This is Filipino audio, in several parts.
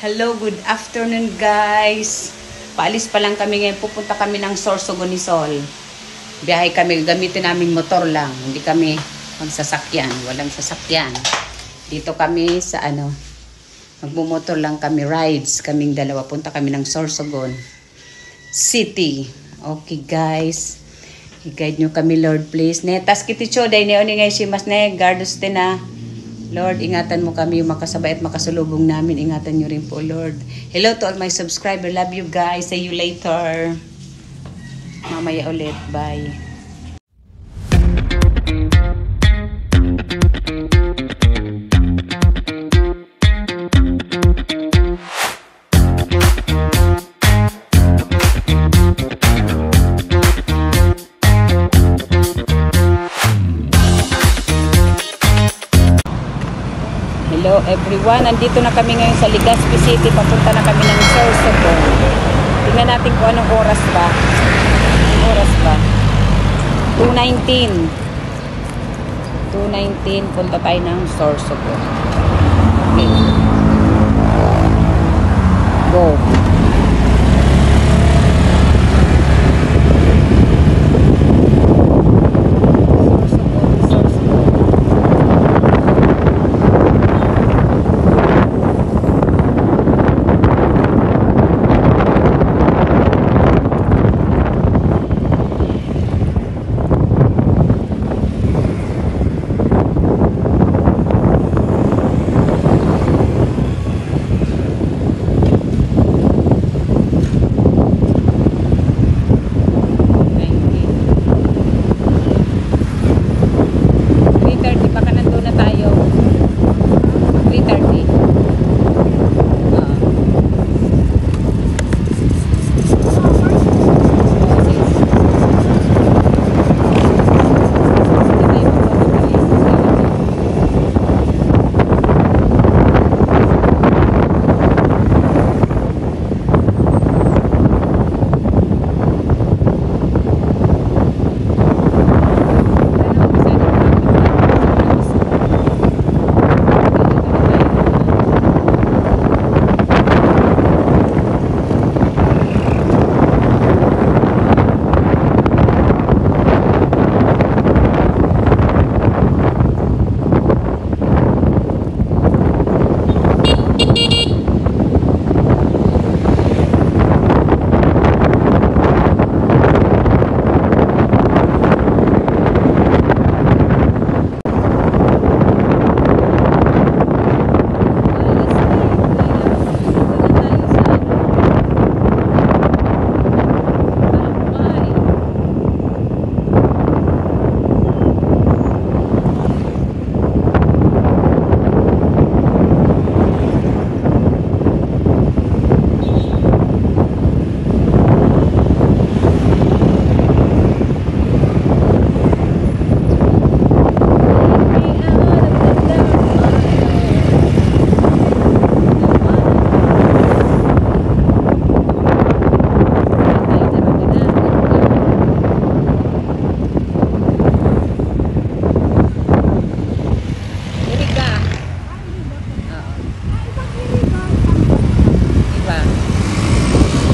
Hello, good afternoon guys. Paalis pa lang kami ngayon. Pupunta kami ng Sorsogon ni Sol. Biyahe kami. Gamitin namin motor lang. Hindi kami magsasakyan. Walang sasakyan. Dito kami sa magmumotor lang kami. Rides. Kaming dalawa. Punta kami ng Sorsogon City. Okay guys. I-guide nyo kami Lord please. Netas kiti choday. Neoni ngay simas ne. Gardos na. Lord, ingatan mo kami yung makasabay at makasulubong namin. Ingatan nyo rin po, Lord. Hello to all my subscribers. Love you guys. See you later. Mamaya ulit. Bye. Hello everyone, nandito na kami ngayon sa Legazpi City. Papunta na kami ng Sorsogon. Tingnan natin kung anong oras ba. Anong oras ba? 2:19. 2:19, punta tayo ng Sorsogon. Okay. Go.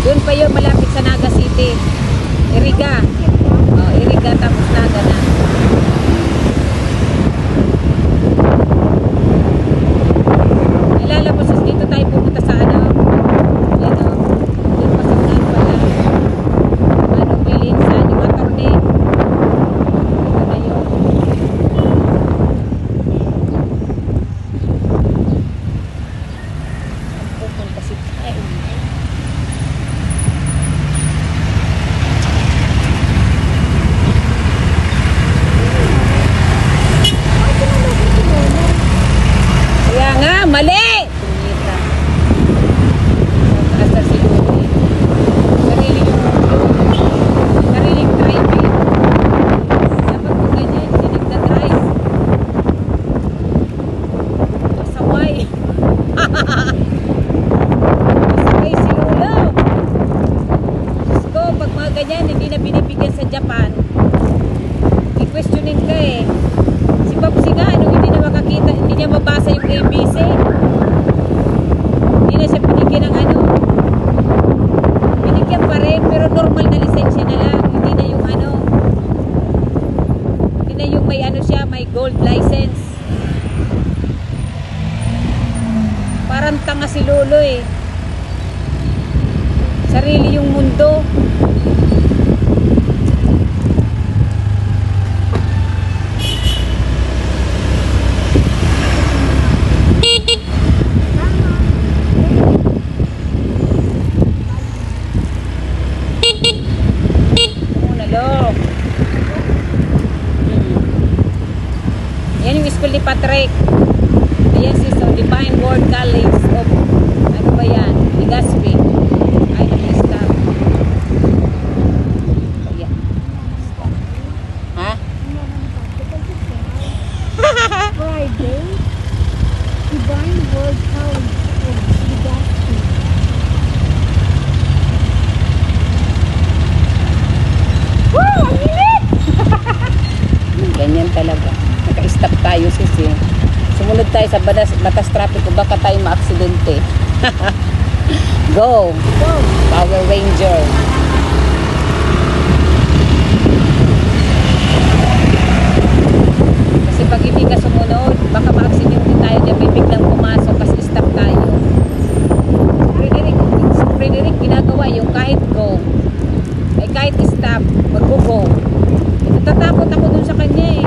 Doon pa yun, malapit sa Naga City. Iriga. Oh, Iriga tapos Naga na. Ilalabas dito tayo pupunta sa yung pasanan pala. Bilin sa yung attorney. Ito na yun. Pupunta si mali! Asar si Luni. Sariling driving. Dapat kung ganyan, sinig na drive. Pasaway. Pasaway binigyan ng ano. Binigyan pa rin, pero normal na lisensya na lang. Hindi na yung ano. Hindi na yung may ano siya, may gold license. Parang tanga si Lolo eh. Sarili yung mundo. Yan yung school ni Patrick. Ayan si so, Divine Word College of ano ba yan? Legazpi. Ay, nag-stop. Ayan. Ha? Friday, Divine Word College of Legazpi. Wow! Ang init! Ganyan talaga. Naka-stop tayo sisi. Sumunod tayo sa batas trapiko, baka tayo maaksidente. Go! Go! Power Ranger. Kasi pag hindi ka sumunod, baka maaksidente tayo dyan, may biglang pumasok kasi stop tayo. Frederick, ginagawa yung kahit go, ay kahit stop, mag-go. Natatakot ako dun sa kanya eh.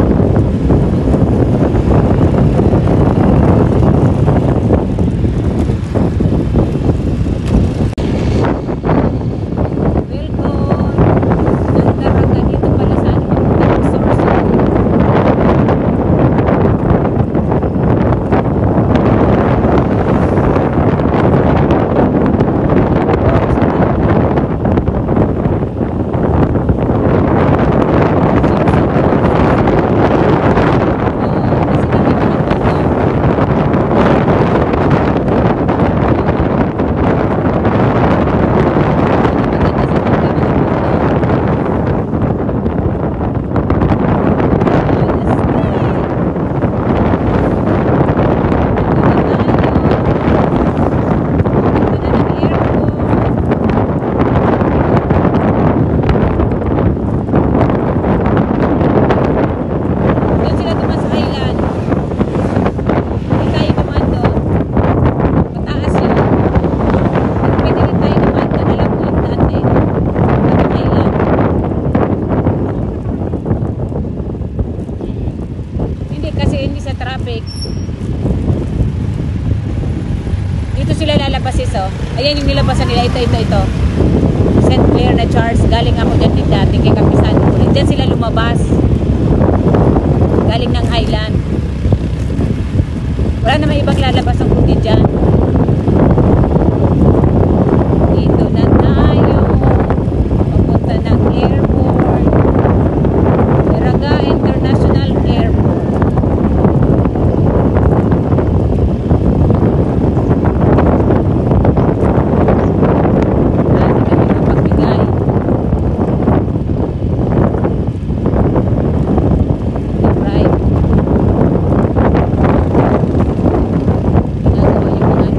Dito sila lalabas iso. Ayan yung nilabasan nila. Ito. St. Clair na Charles. Galing ako dyan din dati kay Kapisan. Diyan sila lumabas. Galing ng Highland. Wala naman ibang lalabas ang kundi dyan. Dito na tayo. Papunta ng airport. Iraga International Airport. Ginagawa yung mga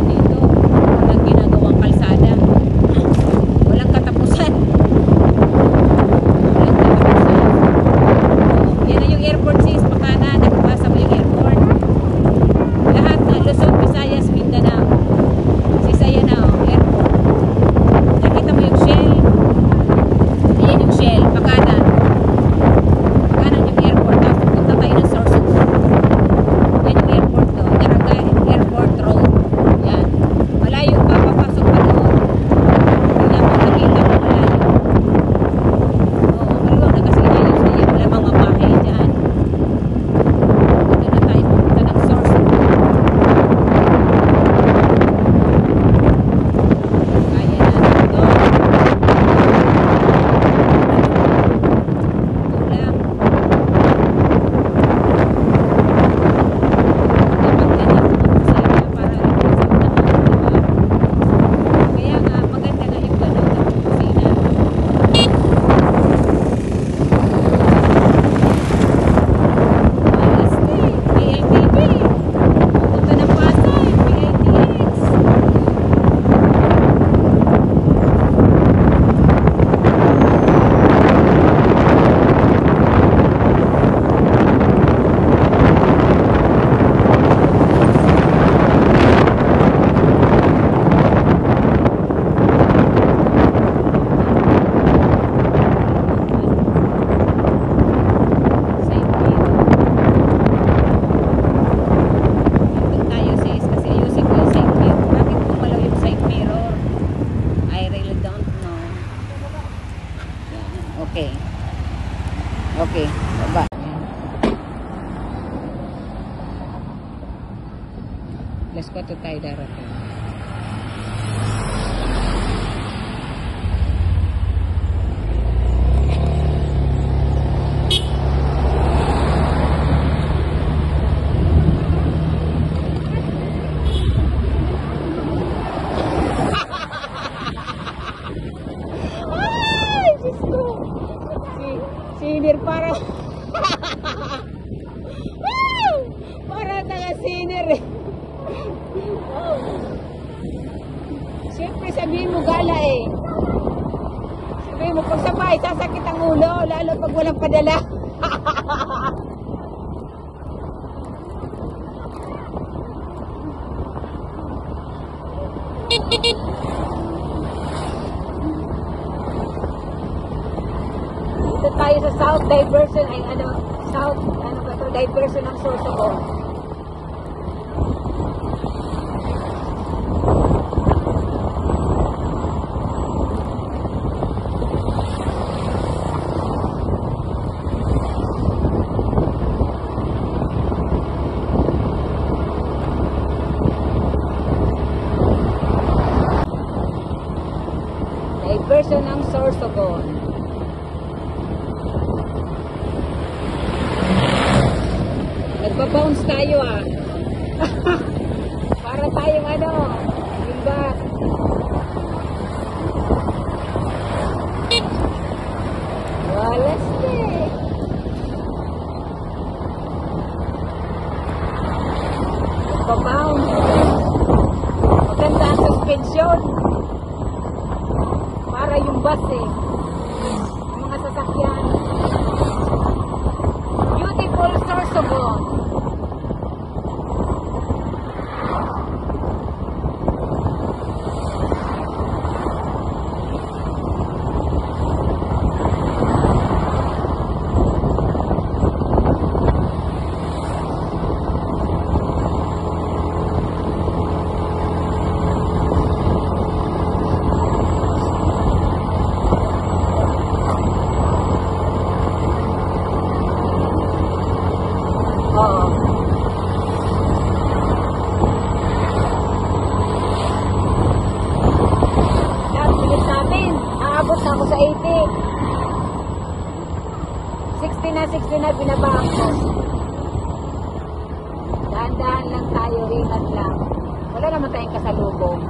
bato tayo darating. Ay, Diyos ko. Sinir para. Para taga sinir eh. Siyempre sabihin mo gala eh. Sabihin mo pag sabay, sasakit ang ulo, lalo pag walang padala. Dito tayo sa South Diversion, ay ano, South, ano ba ito, Diversion ng Sorsogon. Diversion ng Sorsogon. Nagpa-bounce tayo ah. Para tayong ano, diba? Walas eh. Nagpa-bounce. Maganda ang suspension. Para yung bus eh. Yung mga sasakyan. Beautiful Sorsogon. Oo. Lahat bilis namin. Aabot na ako sa 80. 60 na binaba ako. Dahan-dahan lang tayo, ingat lang. Wala naman tayong kasalubong.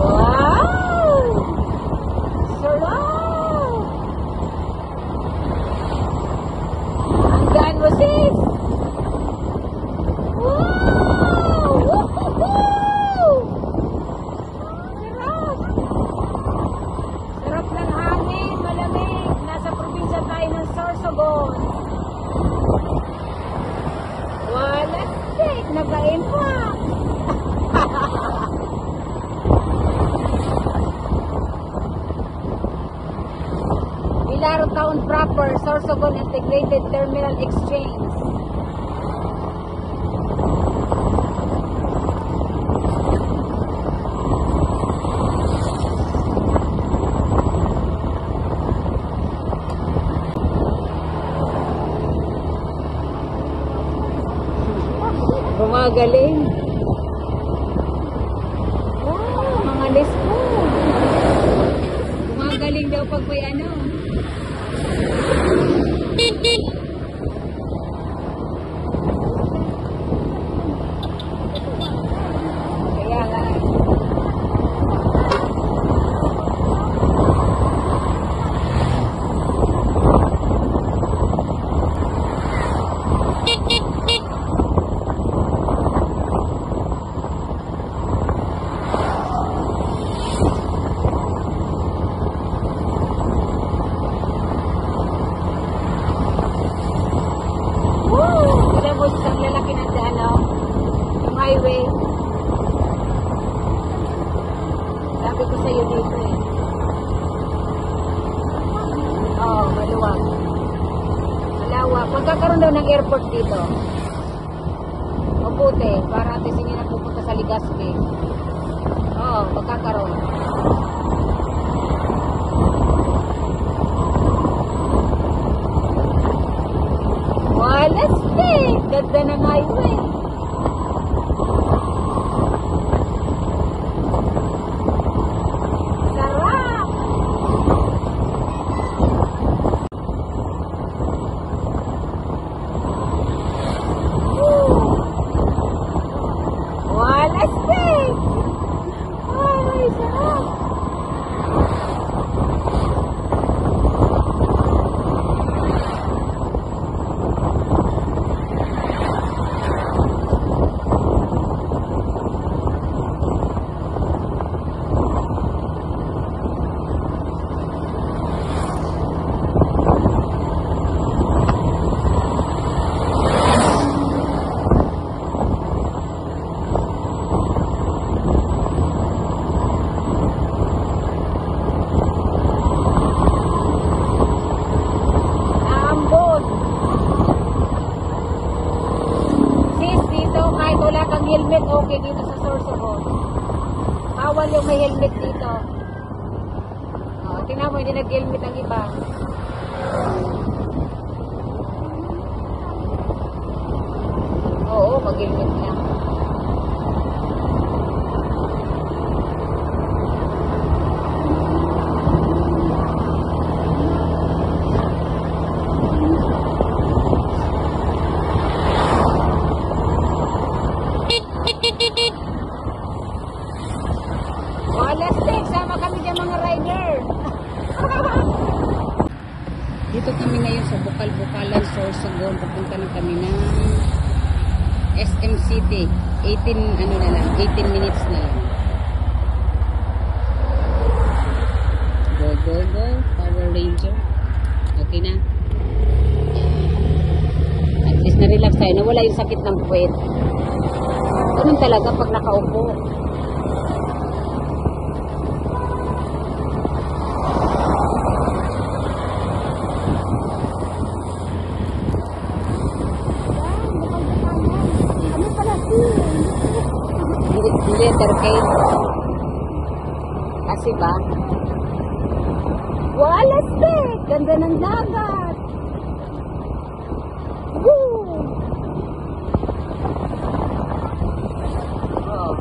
Wow! Sarap! Ang gaan mo, sis! Wow! Woohoo! Sarap! Sarap ng hangin, malamig. Nasa probinsya tayo ng Sorsogon. Wala, sik! Naka-impact! Pilaro Town proper, Sorsogon Integrated Terminal Exchange. Gumagaling. Wow, mga lesbo. Gumagaling daw pag may ano. Kaya nga. Wala mo isang lalaki na ano, yung highway. Sabi ko sa'yo dito eh. Oo, maluwag. Malawak. Magkakaroon daw ng airport dito. Mabuti, para at least hindi na pupunta sa Legazpi. Oo, magkakaroon. Ganda ng highway. Sarap! Walas big! Ay, sarap! Helmet okay dito sa Sorsogon. Bawal yung may helmet dito. Tingnan mo, hindi nag-helmet ang iba. Oo, mag-helmet na. Sama kami dyan mga rider. Dito kami ngayon sa Bukal-Bukalan, Sorsogon. Pupunta na kami ng SM City. 18 minutes na lang. Go, go, go. Power Ranger. Okay na. At least na-relax tayo. Nawala yung sakit ng puwet. Ganun talaga pag nakaupo. Letter kasi ba walas ganda ng dagat. Woo! Oh.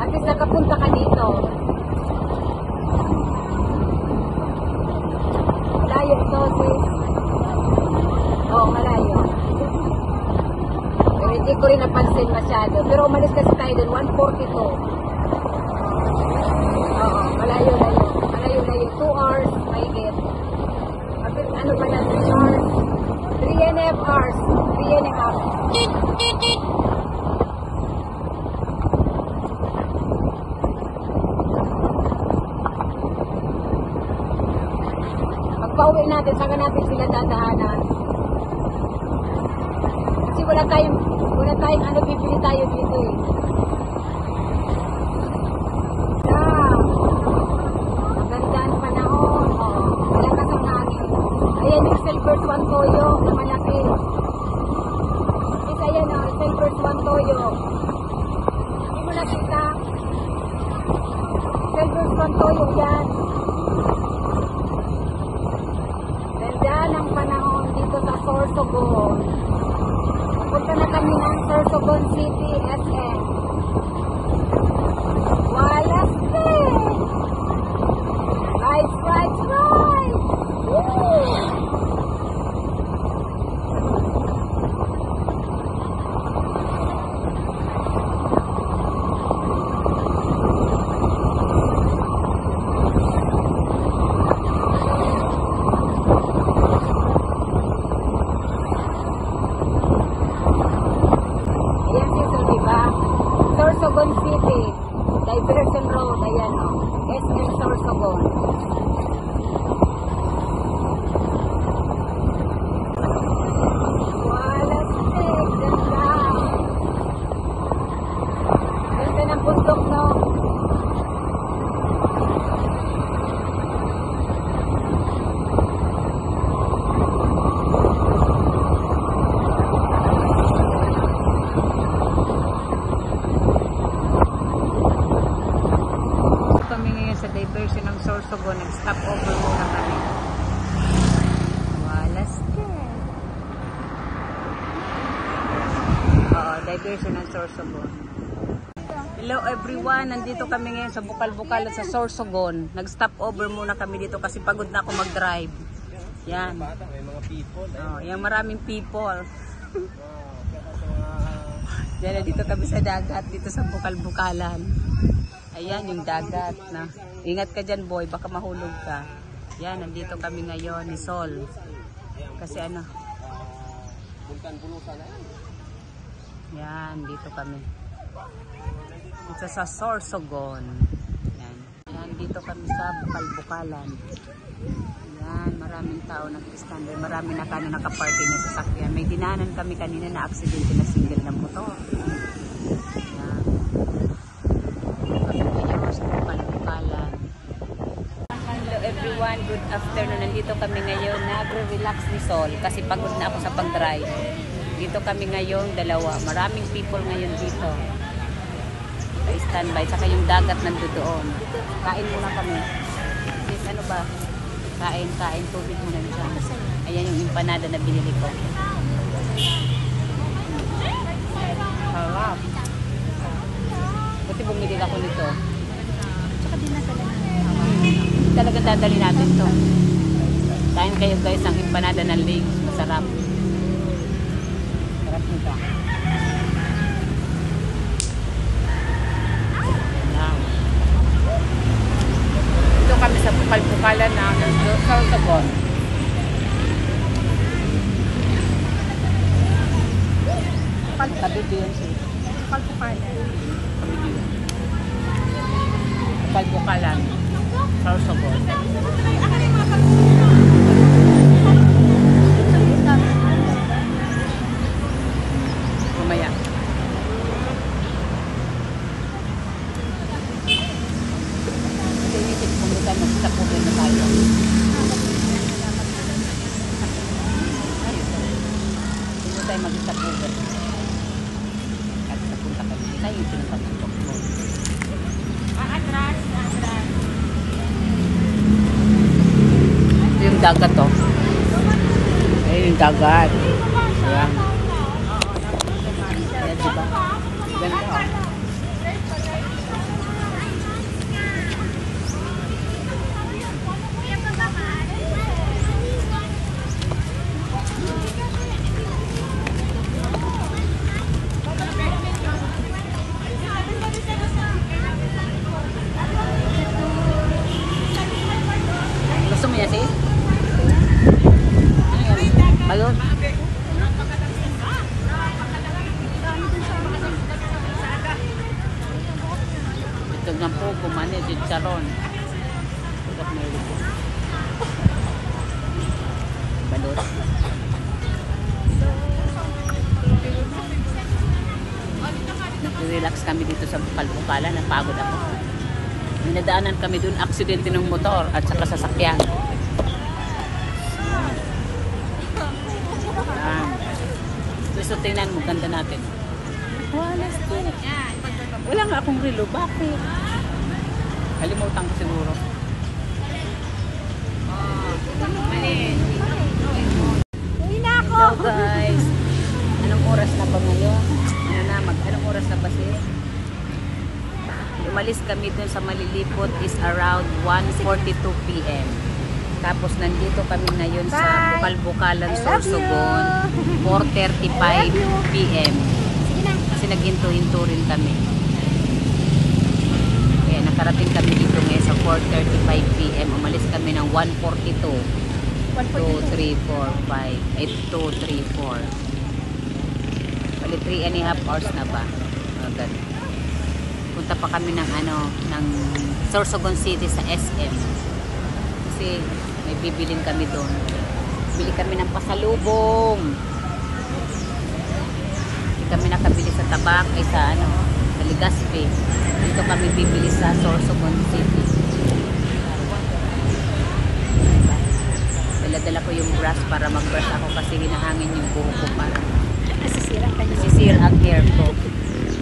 At least nakapunta ka dito. Malayo ito sis. Oh, malayo. Hindi ko rin napansin masyado. Pero umalis kasi tayo dun, 1:42. Oo, malayo. Malayo. 2 hours, mahigit. Ano pa na, 3 hours? 3.5 hours. 3.5. Pagpa-uwi natin, saka natin sila dadaanan. Kasi wala tayong bibili tayo dito eh. Maganda ang panahon. Malakas ang hangin. Ayan yung Silver Swan Toyo na malaki. Is ayan o, Silver Swan Toyo. Hindi mo nakita? Silver Swan Toyo yan. Ganda ng panahon dito sa Sorsogon. Punta na kami ng Sorsogon City, SM. Walas Right! Woo! Ayan siya, diba? Migration ng Sorsogon. Hello everyone, nandito kami ngayon sa Bukal-Bukalan sa Sorsogon. Nag-stop over muna kami dito kasi pagod na ako mag-drive. Yan. May mga people. Oh, yan maraming people. Yan, dito kami sa dagat, dito sa Bukal-Bukalan. Ayan yung dagat na. Ingat ka dyan boy, baka mahulog ka. Yan, nandito kami ngayon ni Sol. Kasi ano? Bulkan Bulusan na yan. Yan, dito kami. Dito sa Sorsogon. Yan. Yan, dito kami sa Bukal-Bukalan. Yan, maraming tao nag-standby. Marami na kanina nakaparty na sasakyan. May dinanan kami kanina na aksidente na single na motor. Yan. Kami ngayon sa Bukal-Bukalan. Hello everyone, good afternoon. Nandito kami ngayon. Nagre-relax ni Sol kasi pagod na ako sa pag-drive. Dito kami ngayon, dalawa. Maraming people ngayon dito. Standby. Saka yung dagat nandoon. Kain muna kami. Sis, ano ba? Kain. Tubig muna dyan. Ayan yung empanada na binili ko. Harap. Buti bumili ako nito. Tsaka dinadala na. Talaga dadali natin to. Kain kayo guys ang empanada ng legs. Masarap. Sarap nito. Dito kami sa Bukal-Bukalan na Sorsogon. Tabi din siya. Bukal-Bukalan. Bukal-Bukalan. Sorsogon. Mamaya. Inisip kung bukan magsapugan na tayo. Hindi tayo magsapugan. At napunta kami. Tayo yung pinapatutok mo. Atras. Yung dagat to. Ayun yung dagat. Ayan. Ayan, diba? Ganda oh. Gusto mo yan, sis? Ayun. Ito nga po, kumani, chicharon. Ito may lupo. Balot. Nag-relax kami dito sa Bukal-Bukalan. Napagod ako. May nadaanan kami dun, aksidente ng motor at saka sasakyan. So tingnan mo, ganda natin. Wala nga akong relo. Bakit? Kalimutan ko siguro. Hello guys. Anong oras na ba ngayon? Anong oras na ba sis? Umalis kami dun sa Malilipot is around 1:42 p.m. Tapos nandito kami ngayon sa Bukal-Bukalan, Sorsogon, 4:35 p.m. Kasi naghinto-hinto rin kami. Kaya nakarating kami dito ngayon sa 4:35 p.m. Umalis kami ng 1:42. 2, 3, 4, 5, 8, 2, 3, 4. Bali 3.5 hours na ba? Agad. Punta pa kami ng ng Sorsogon City sa SM. Kasi may bibilin kami doon. Bili kami ng pasalubong. Hindi kami nakabili sa tabak ay sa sa Legazpi. Dito kami bibili sa Sorsogon City. Dala-dala ko yung brush para mag-brush ako kasi hinahangin yung buhok ko para nasisira ang hair ko.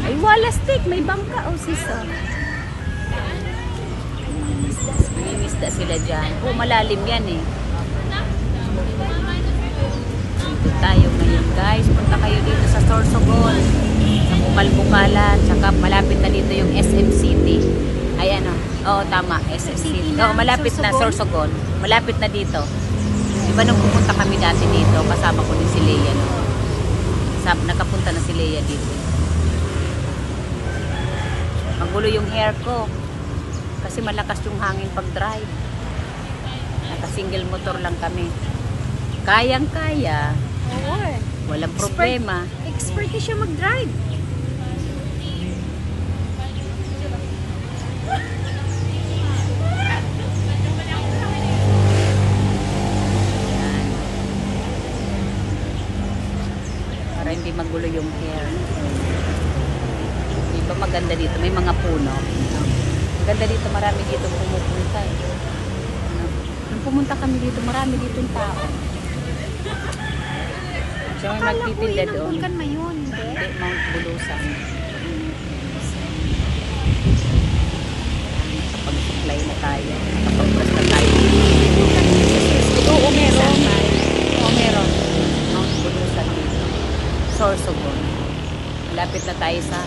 Ay wala stick, may bangka o sisa. Nangingisda sila dyan. Oh, malalim yan eh. Dito tayo ngayon guys. Punta kayo dito sa Sorsogon. Sa Malbukalan, saka malapit na dito yung SM City. Ay ano, oo tama, SM City. Oo, malapit na, Sorsogon. Malapit na dito. Diba nung pumunta kami dati dito, kasama ko din si Leia, no? Nakapunta na si Leia dito. Magulo yung hair ko. Kasi malakas yung hangin pag-drive. Naka-single motor lang kami. Kayang-kaya. Oo. Walang problema. Expert na siya mag-drive. Yan. Para hindi magulo yung hair. Di ba maganda dito? May mga puno. Maganda dito. Marami dito pumupunta eh. Nung pumunta kami dito, marami dito yung tao. So may Akala ko magtitinda yun ang doon. Vulcan Mayon, hindi? Hindi, Mount Bulusan. Nakapag-supply na tayo. Nakapag-plus na tayo. Oo, meron. Oo, meron. Mount Bulusan dito. Sorsogon. Malapit na tayo sa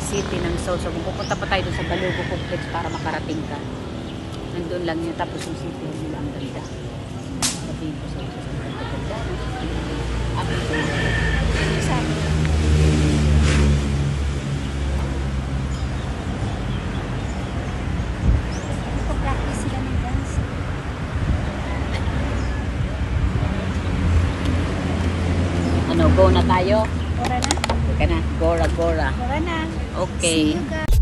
city ng Sorsogon. Pupunta pa tayo doon sa Balugo Complex para makarating ka. Nandun lang yun. Tapos yung city nila ang ganda. Sabihin ko sa Sorsogon. Ang ganda. Akin ko. Sabi. Nagpa-practice sila ng dance. Ano, go na tayo? Ora na? Teka na. Gora, gora. Ora na. Okay. See you guys.